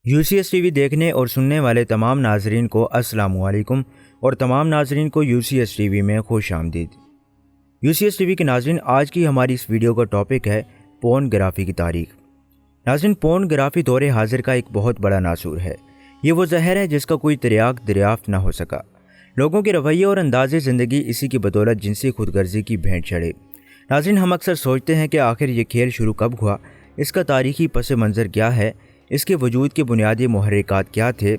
UCS TV देखने और सुनने वाले तमाम नाजरीन को अस्सलाम वालेकुम और तमाम नाजरीन को UCS TV में खुश आमदीद। UCS TV के नाजरीन, आज की हमारी इस वीडियो का टॉपिक है पोर्नोग्राफी की तारीख। नाजरीन, पोर्नोग्राफी दौरे हाजिर का एक बहुत बड़ा नासूर है। ये वो जहर है जिसका कोई तिर्याक दरियाफ्त ना हो सका। लोगों के रवैये और अंदाज़े ज़िंदगी इसी की बदौलत जिनसी खुदगर्जी की भेंट चढ़े। नाजरीन, हम अक्सर सोचते हैं कि आखिर ये खेल शुरू कब हुआ, इसका तारीखी पस मंज़र क्या है, इसके वजूद के बुनियादी मुहर्रिकात क्या थे,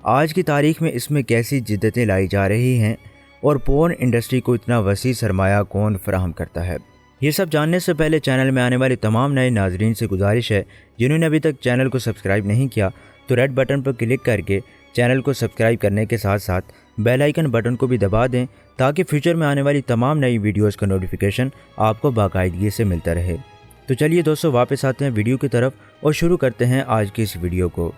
आज की तारीख में इसमें कैसी जिद्दतें लाई जा रही हैं और पोर्न इंडस्ट्री को इतना वसी सरमाया कौन फराहम करता है। ये सब जानने से पहले चैनल में आने वाले तमाम नए नाजरीन से गुजारिश है, जिन्होंने अभी तक चैनल को सब्सक्राइब नहीं किया तो रेड बटन पर क्लिक करके चैनल को सब्सक्राइब करने के साथ साथ बेल आइकन बटन को भी दबा दें, ताकि फ्यूचर में आने वाली तमाम नई वीडियोस का नोटिफिकेशन आपको बाकायदगी से मिलता रहे। तो चलिए दोस्तों, वापस आते हैं वीडियो की तरफ और शुरू करते हैं आज की इस वीडियो को।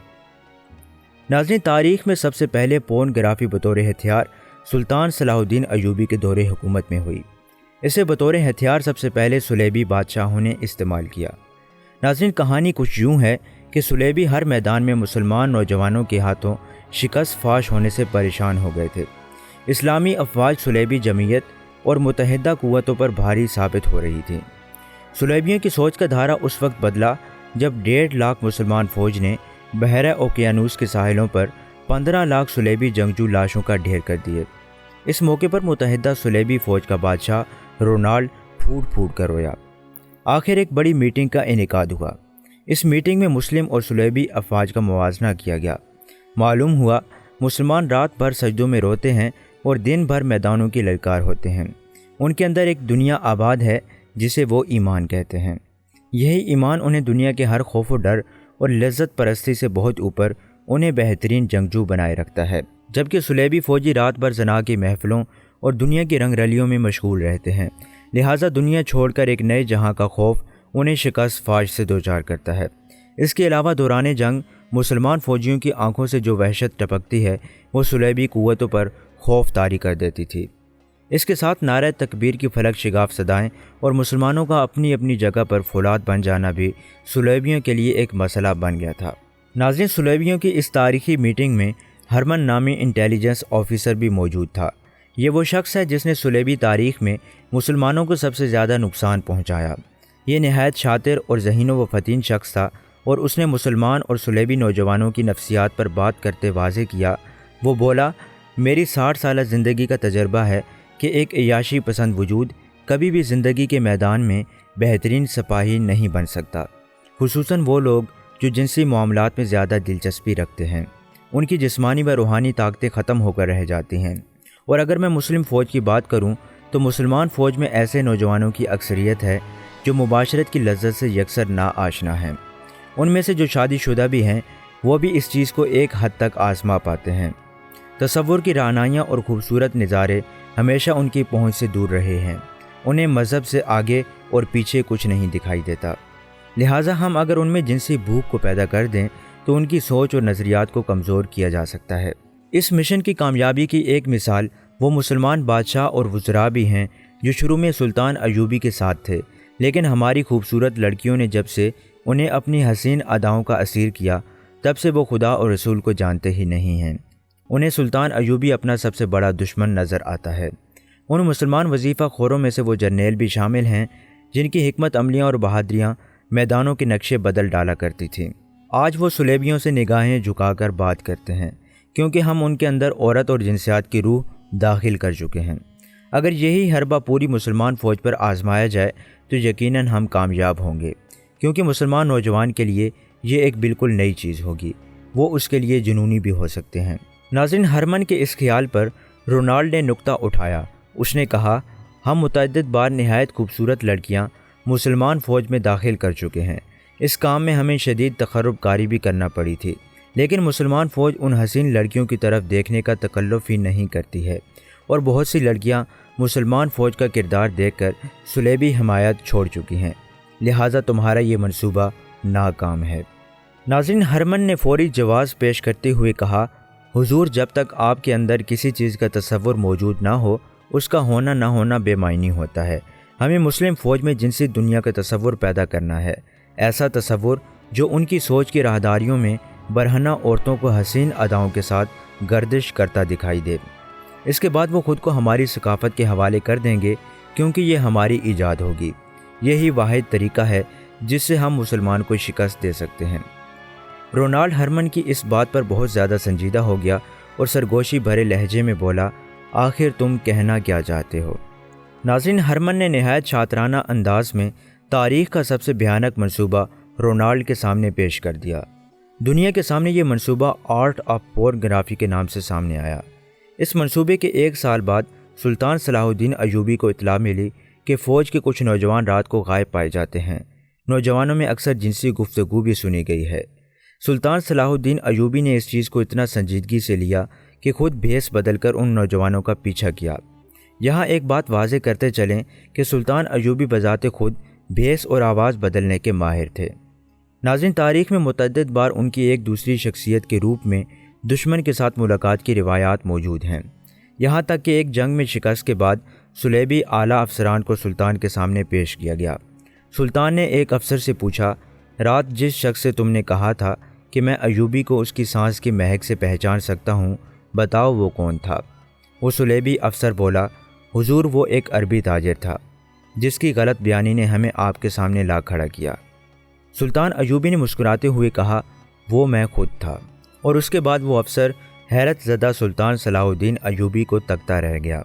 नाज़रीन, तारीख़ में सबसे पहले पोर्नोग्राफी बतौर हथियार सुल्तान सलाहुद्दीन अयूबी के दौरे हुकूमत में हुई। इसे बतौर हथियार सबसे पहले सुलेबी बादशाहों ने इस्तेमाल किया। नाज़रीन, कहानी कुछ यूँ है कि सुलेबी हर मैदान में मुसलमान नौजवानों के हाथों शिकस्त फाश होने से परेशान हो गए थे। इस्लामी अफवाज सुलेबी जमीयत और मुतहदा क़ुव्वतों पर भारी साबित हो रही थी। सुलेबियों की सोच का धारा उस वक्त बदला जब 1.5 लाख मुसलमान फ़ौज ने बहरा ओकियानूस के साहिलों पर 15 लाख सुलेबी जंगजू लाशों का ढेर कर दिए। इस मौके पर मुतहदा सुलेबी फ़ौज का बादशाह रोनाल्ड फूट फूट कर रोया। आखिर एक बड़ी मीटिंग का इनेकाद हुआ। इस मीटिंग में मुस्लिम और सुलेबी अफवाज का मुवाजना किया गया। मालूम हुआ मुसलमान रात भर सजदों में रोते हैं और दिन भर मैदानों की ललकार होते हैं। उनके अंदर एक दुनिया आबाद है जिसे वो ईमान कहते हैं। यही ईमान उन्हें दुनिया के हर खौफ और डर और लज्जत परस्ती से बहुत ऊपर उन्हें बेहतरीन जंगजू बनाए रखता है। जबकि सुलेबी फ़ौजी रात भर जना की महफिलों और दुनिया की रंग रलियों में मशगूल रहते हैं, लिहाजा दुनिया छोड़कर एक नए जहां का खौफ उन्हें शिकस्त फाश से दोचार करता है। इसके अलावा दौरान जंग मुसलमान फ़ौजियों की आंखों से जो वहशत टपकती है वो सुलेबी क़ुव्वतों पर खौफ तारी कर देती थी। इसके साथ नारे तकबीर की फलक शिगाफ सदाएं और मुसलमानों का अपनी अपनी जगह पर फौलाद बन जाना भी सुलेबियों के लिए एक मसला बन गया था। नाज़रीन, सुलेबियों की इस तारीखी मीटिंग में हरमन नामी इंटेलिजेंस ऑफिसर भी मौजूद था। ये वो शख्स है जिसने सुलेबी तारीख़ में मुसलमानों को सबसे ज़्यादा नुकसान पहुँचाया। ये नहायत शातिर और ज़हीन व फ़तीन शख्स था और उसने मुसलमान और सुलेबी नौजवानों की नफ्सियात पर बात करते वाज़े किया। वो बोला, मेरी 60 साल ज़िंदगी का तजर्बा है कि एक अय्याशी पसंद वजूद कभी भी ज़िंदगी के मैदान में बेहतरीन सिपाही नहीं बन सकता। खुसूसन वो लोग जो जिनसी मामलात में ज़्यादा दिलचस्पी रखते हैं, उनकी जिस्मानी व रूहानी ताकतें ख़त्म होकर रह जाती हैं। और अगर मैं मुस्लिम फ़ौज की बात करूं तो मुसलमान फ़ौज में ऐसे नौजवानों की अक्सरियत है जो मुबाशरत की लज्जत से यकसर ना आशना हैं। उनमें से जो शादीशुदा भी हैं वो भी इस चीज़ को एक हद तक आज़मा पाते हैं। तसव्वुर की रानाइयाँ और ख़ूबसूरत नज़ारे हमेशा उनकी पहुंच से दूर रहे हैं। उन्हें मज़हब से आगे और पीछे कुछ नहीं दिखाई देता। लिहाजा हम अगर उनमें जिनसी भूख को पैदा कर दें तो उनकी सोच और नज़रियात को कमज़ोर किया जा सकता है। इस मिशन की कामयाबी की एक मिसाल वो मुसलमान बादशाह और वज़रा भी हैं जो शुरू में सुल्तान अयूबी के साथ थे, लेकिन हमारी खूबसूरत लड़कियों ने जब से उन्हें अपनी हसीन अदाओं का असीर किया, तब से वो खुदा और रसूल को जानते ही नहीं हैं। उन्हें सुल्तान अयूबी अपना सबसे बड़ा दुश्मन नज़र आता है। उन मुसलमान वजीफ़ा खोरों में से वो जर्नेल भी शामिल हैं जिनकी हिकमत अमलियाँ और बहादरियाँ मैदानों के नक्शे बदल डाला करती थीं। आज वो सुलेबियों से निगाहें झुकाकर बात करते हैं, क्योंकि हम उनके अंदर औरत और जिनसियात की रूह दाखिल कर चुके हैं। अगर यही हरबा पूरी मुसलमान फ़ौज पर आजमाया जाए तो यकीनन हम कामयाब होंगे, क्योंकि मुसलमान नौजवान के लिए ये एक बिल्कुल नई चीज़ होगी। वो उसके लिए जुनूनी भी हो सकते हैं। नाज़रीन, हरमन के इस ख्याल पर रोनाल्ड ने नुक्ता उठाया। उसने कहा, हम मुतअद्दिद बार नहायत खूबसूरत लड़कियां मुसलमान फ़ौज में दाखिल कर चुके हैं। इस काम में हमें शदीद तखर्रुबकारी भी करना पड़ी थी, लेकिन मुसलमान फ़ौज उन हसीन लड़कियों की तरफ देखने का तकल्लुफ़ ही नहीं करती है और बहुत सी लड़कियां मुसलमान फ़ौज का किरदार देखकर सुलेबी हमायत छोड़ चुकी हैं। लिहाजा तुम्हारा ये मंसूबा नाकाम है। नाज़रीन, हरमन ने फ़ौरी जवाज़ पेश करते हुए कहा, हुजूर, जब तक आपके अंदर किसी चीज़ का तसव्वुर मौजूद ना हो, उसका होना ना होना बेमायनी होता है। हमें मुस्लिम फ़ौज में जिनसी दुनिया का तसव्वुर पैदा करना है, ऐसा तसव्वुर जो उनकी सोच की राहदारियों में برہنہ عورتوں کو حسین اداؤں کے ساتھ گردش کرتا دکھائی دے۔ اس کے بعد وہ خود کو ہماری ثقافت کے حوالے کر دیں گے کیونکہ یہ ہماری ایجاد ہوگی۔ یہی واحد طریقہ ہے جس سے ہم مسلمان کو شکست دے سکتے ہیں۔ رونالڈ ہرمن کی اس بات پر بہت زیادہ سنجیدہ ہو گیا اور سرگوشی بھرے لہجے میں بولا، آخر تم کہنا کیا چاہتے ہو؟ ناظرین، ہرمن نے نہایت شاطرانہ انداز میں تاریخ کا سب سے بھیانک منصوبہ رونالڈ کے سامنے پیش کر دیا۔ دنیا کے سامنے یہ منصوبہ آرٹ آف پورنوگرافی کے نام سے سامنے آیا۔ اس منصوبے کے 1 سال بعد سلطان صلاح الدین ایوبی کو اطلاع ملی کہ فوج کے کچھ نوجوان رات کو غائب پائے جاتے ہیں۔ نوجوانوں میں اکثر جنسی گفتگو بھی سنی گئی ہے۔ سلطان صلاح الدین ایوبی نے اس چیز کو اتنا سنجیدگی سے لیا کہ خود بھیس بدل کر ان نوجوانوں کا پیچھا کیا۔ یہاں ایک بات واضح کرتے چلیں کہ سلطان ایوبی بذات خود بھیس اور آواز بدلنے کے ماہر تھے۔ ناظرین، تاریخ میں متعدد بار ان کی ایک دوسری شخصیت کے روپ میں دشمن کے ساتھ ملاقات کی روایات موجود ہیں، یہاں تک کہ ایک جنگ میں شکست کے بعد صلیبی اعلیٰ افسران کو سلطان کے سامنے پیش کیا گیا۔ سلطان نے ایک افسر سے پوچھا، رات جس شخص سے تم نے کہا تھا کہ میں ایوبی کو اس کی سانس کی مہک سے پہچان سکتا ہوں، بتاؤ وہ کون تھا؟ وہ صلیبی افسر بولا، حضور وہ ایک عربی تاجر تھا جس کی غلط بیانی نے ہمیں آپ کے سامنے لا کھڑا کیا۔ سلطان ایوبی نے مسکراتے ہوئے کہا، وہ میں خود تھا، اور اس کے بعد وہ افسر حیرت زدہ سلطان صلاح الدین ایوبی کو تکتا رہ گیا۔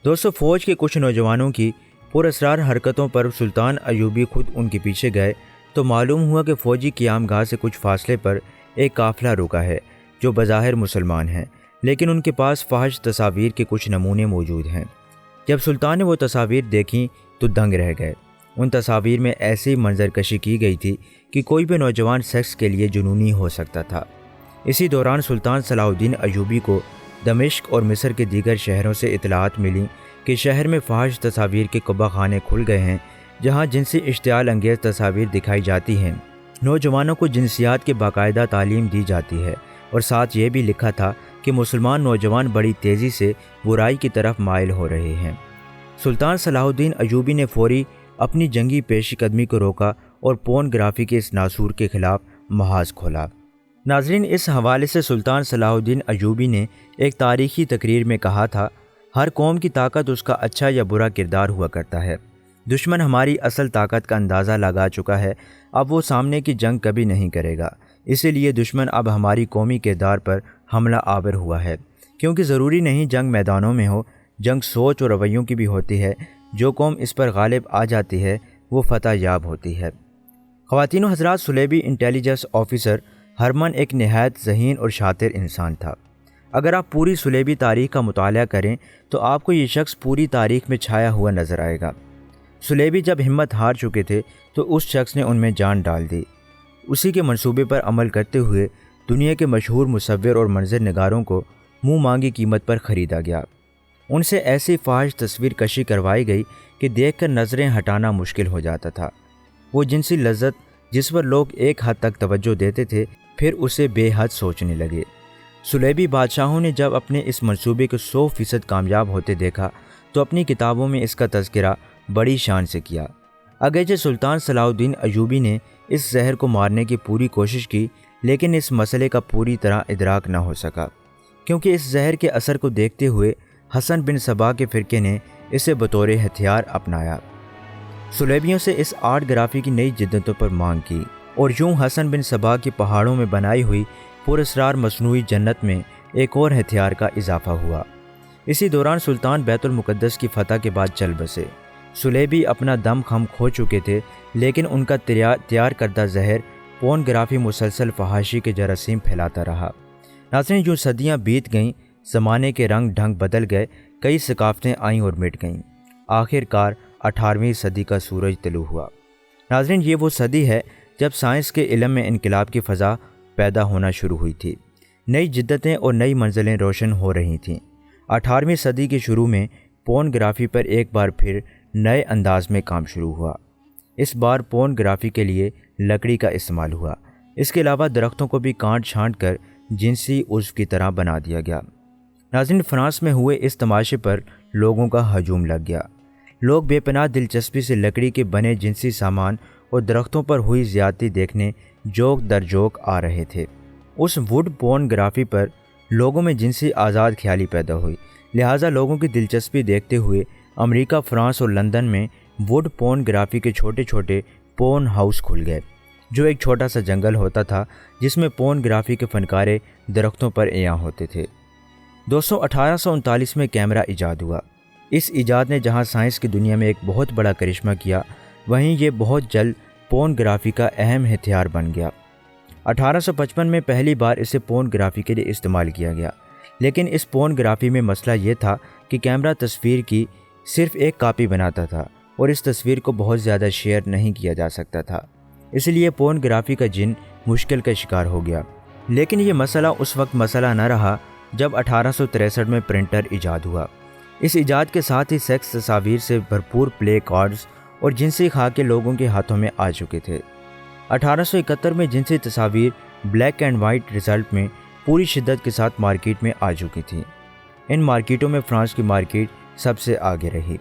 دوستو، فوج کے کچھ نوجوانوں کی پراسرار حرکتوں پر سلطان ایوبی خود ان کے پیچھے گئے تو معلوم ہوا کہ فوجی قیام گاہ سے کچھ فاصلے پر ایک قافلہ رکا ہے جو بظاہر مسلمان ہیں، لیکن ان کے پاس فحش تصاویر کے کچھ نمونے موجود ہیں۔ جب سلطان نے وہ تصاویر دیکھیں تو دنگ رہ گئے۔ ان تصاویر میں ایسی منظر کشی کی گئی تھی کہ کوئی بھی نوجوان شخص کے لیے جنونی ہو سکتا تھا۔ اسی دوران سلطان صلاح الدین ایوبی کو دمشق اور مصر کے دیگر شہروں سے اطلاعات ملیں کہ شہر میں فحش تصاویر کے قبہ خانے کھل گئے ہیں جہاں جنسی اشتعال انگیز تصاویر دکھائی جاتی ہیں۔ نوجوانوں کو جنسیات کی باقاعدہ تعلیم دی جاتی ہے اور ساتھ یہ بھی لکھا تھا کہ مسلمان نوجوان بڑی تیزی سے برائی کی طرف مائل ہو رہے ہیں۔ سلطان صلاح الدین ایوبی نے فوری اپنی جنگی پیش قدمی کو روکا اور پورنوگرافی کے اس ناسور کے خلاف محاذ کھولا۔ ناظرین، اس حوالے سے سلطان صلاح الدین ایوبی نے ایک تاریخی تقریر میں کہا تھا، ہر قوم کی طاقت اس کا اچھا یا برا کردار ہوا کرتا ہے۔ دشمن ہماری اصل طاقت کا اندازہ لگا چکا ہے، اب وہ سامنے کی جنگ کبھی نہیں کرے گا، اسی لیے دشمن اب ہماری قومی کردار پر حملہ آور ہوا ہے، کیونکہ ضروری نہیں جنگ میدانوں میں ہو، جنگ سوچ اور رویوں کی بھی ہوتی ہے۔ جو قوم اس پر غالب آ جاتی ہے وہ فتح یاب ہوتی ہے۔ خواتین و حضرات، صلیبی انٹیلیجنس آفیسر ہرمن ایک نہایت ذہین اور شاطر انسان تھا۔ اگر آپ پوری صلیبی تاریخ کا مطالعہ کریں تو آپ کو یہ شخص پوری تاریخ میں چھایا ہوا نظر آئے گا۔ صلیبی جب ہمت ہار چکے تھے تو اس شخص نے ان میں جان ڈال دی۔ اسی کے منصوبے پر عمل کرتے ہوئے دنیا کے مشہور مصور اور منظر نگاروں کو منہ مانگی قیمت پر خریدا گیا۔ ان سے ایسی فاحش تصویر کشی کروائی گئی کہ دیکھ کر نظریں ہٹانا مشکل ہو جاتا تھا۔ وہ جنسی لذت جس پر لوگ ایک حد تک توجہ دیتے تھے پھر اسے بے حد سوچنے لگے۔ صلیبی بادشاہوں نے جب اپنے اس منصوبے کو 100% کامیاب ہوتے دیکھا تو اپنی کتابوں میں اس کا تذکرہ بڑی شان سے کیا۔ اگرچہ سلطان صلاح الدین ایوبی نے اس زہر کو مارنے کی پوری کوشش کی، لیکن اس مسئلے کا پوری طرح ادراک نہ ہو سکا، کیونکہ اس زہر کے اثر کو دیکھتے ہوئے حسن بن صبا کے فرقے نے اسے بطور ہتھیار اپنایا۔ صلیبیوں سے اس آرٹ گرافی کی نئی جدتوں پر مانگ کی اور یوں حسن بن صبا کی پہاڑوں میں بنائی ہوئی پراسرار مصنوعی جنت میں ایک اور ہتھیار کا اضافہ ہوا۔ اسی دوران سلطان بیت المقدس کی فتح کے بعد چل بسے۔ صلیبی اپنا دم خم کھو چکے تھے، لیکن ان کا تیار کردہ زہر پورنوگرافی مسلسل فحاشی کے جراثیم پھیلاتا رہا۔ ناظرین، جو صدیاں بیت گئیں، زمانے کے رنگ ڈھنگ بدل گئے، کئی ثقافتیں آئیں اور مٹ گئیں، آخر کار 18ویں صدی کا سورج طلوع ہوا۔ ناظرین، یہ وہ صدی ہے جب سائنس کے علم میں انقلاب کی فضا پیدا ہونا شروع ہوئی تھی، نئی جدتیں اور نئی منزلیں روشن ہو رہی تھیں۔ 18ویں صدی کے شروع میں پورنوگرافی پر ایک بار پھر نئے انداز میں کام شروع ہوا۔ اس بار پورنوگرافی کے لیے لکڑی کا استعمال ہوا، اس کے علاوہ درختوں کو بھی کاٹ چھانٹ کر جنسی عضو کی طرح بنا دیا گیا۔ ناظرین، فرانس میں ہوئے اس تماشے پر لوگوں کا ہجوم لگ گیا۔ لوگ بے پناہ دلچسپی سے لکڑی کے بنے جنسی سامان اور درختوں پر ہوئی زیادتی دیکھنے جوک در جوک آ رہے تھے۔ उस वुड पोर्नोग्राफी पर लोगों में जिनसी आज़ाद ख्याली पैदा हुई। लिहाजा लोगों की दिलचस्पी देखते हुए अमेरिका, फ्रांस और लंदन में वुड पोर्नोग्राफी के छोटे छोटे पोर्न हाउस खुल गए, जो एक छोटा सा जंगल होता था जिसमें पोर्नोग्राफी के फनकारे दरख्तों पर एयां होते थे। दोस्तों, 1839 में कैमरा ईजाद हुआ। इस ईजाद ने जहां साइंस की दुनिया में एक बहुत बड़ा करिश्मा किया, वहीं ये बहुत जल्द पोर्नोग्राफी का अहम हथियार बन गया। 1855 में पहली बार इसे पोर्नोग्राफी के लिए इस्तेमाल किया गया, लेकिन इस पोर्नोग्राफी में मसला ये था कि कैमरा तस्वीर की सिर्फ एक कॉपी बनाता था और इस तस्वीर को बहुत ज़्यादा शेयर नहीं किया जा सकता था, इसलिए पोर्नोग्राफी का जिन मुश्किल का शिकार हो गया। लेकिन ये मसला उस वक्त मसला न रहा जब 1863 में प्रिंटर ईजाद हुआ। इस ईजाद के साथ ही सेक्स तस्वीर से भरपूर प्ले कार्ड्स और जिनसी खाके लोगों के हाथों में आ चुके थे। 1871 में जिनसी तस्वीर ब्लैक एंड वाइट रिजल्ट में पूरी शिद्दत के साथ मार्केट में आ चुकी थी। इन मार्केटों में फ्रांस की मार्केट सबसे आगे रही।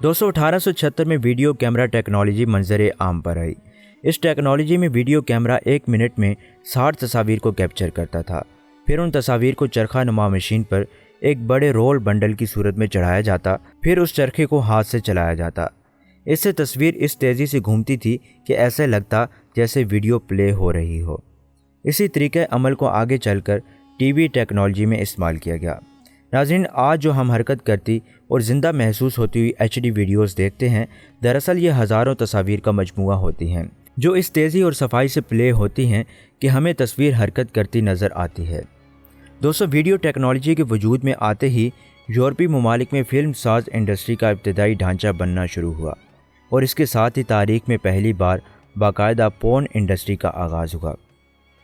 दोस्तों, 1876 में वीडियो कैमरा टेक्नोलॉजी मंजर आम पर आई। इस टेक्नोलॉजी में वीडियो कैमरा 1 मिनट में 60 तस्वीर को कैप्चर करता था। फिर उन तस्वीर को चरखा नुमा मशीन पर एक बड़े रोल बंडल की सूरत में चढ़ाया जाता, फिर उस चरखे को हाथ से चलाया जाता। इससे तस्वीर इस तेज़ी से घूमती थी कि ऐसे लगता जैसे वीडियो प्ले हो रही हो। इसी तरीके अमल को आगे चलकर टीवी टेक्नोलॉजी में इस्तेमाल किया गया। नाज़रीन, आज जो हम हरकत करती और ज़िंदा महसूस होती हुई HD वीडियोस देखते हैं, दरअसल ये हज़ारों तस्वीर का मजमूआ होती हैं, जो इस तेज़ी और सफाई से प्ले होती हैं कि हमें तस्वीर हरकत करती नज़र आती है। दोस्तों, वीडियो टेक्नोलॉजी के वजूद में आते ही यूरोपीय ममालिक में फ़िल्म साज इंडस्ट्री का इब्तदाई ढांचा बनना शुरू हुआ और इसके साथ ही तारीख़ में पहली बार बाकायदा पोर्न इंडस्ट्री का आगाज़ हुआ।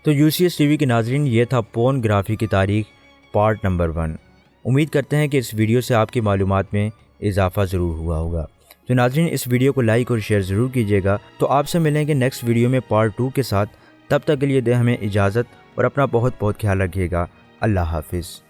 तो UCS TV के नाज़रीन, ये था पोर्नोग्राफी की तारीख़ पार्ट नंबर 1। उम्मीद करते हैं कि इस वीडियो से आपकी मालूमात में इजाफ़ा ज़रूर हुआ होगा। तो नाज़रीन, इस वीडियो को लाइक और शेयर ज़रूर कीजिएगा। तो आपसे मिलेंगे नेक्स्ट वीडियो में पार्ट 2 के साथ। तब तक के लिए दें हमें इजाज़त और अपना बहुत बहुत ख्याल रखिएगा। अल्लाह हाफिज़।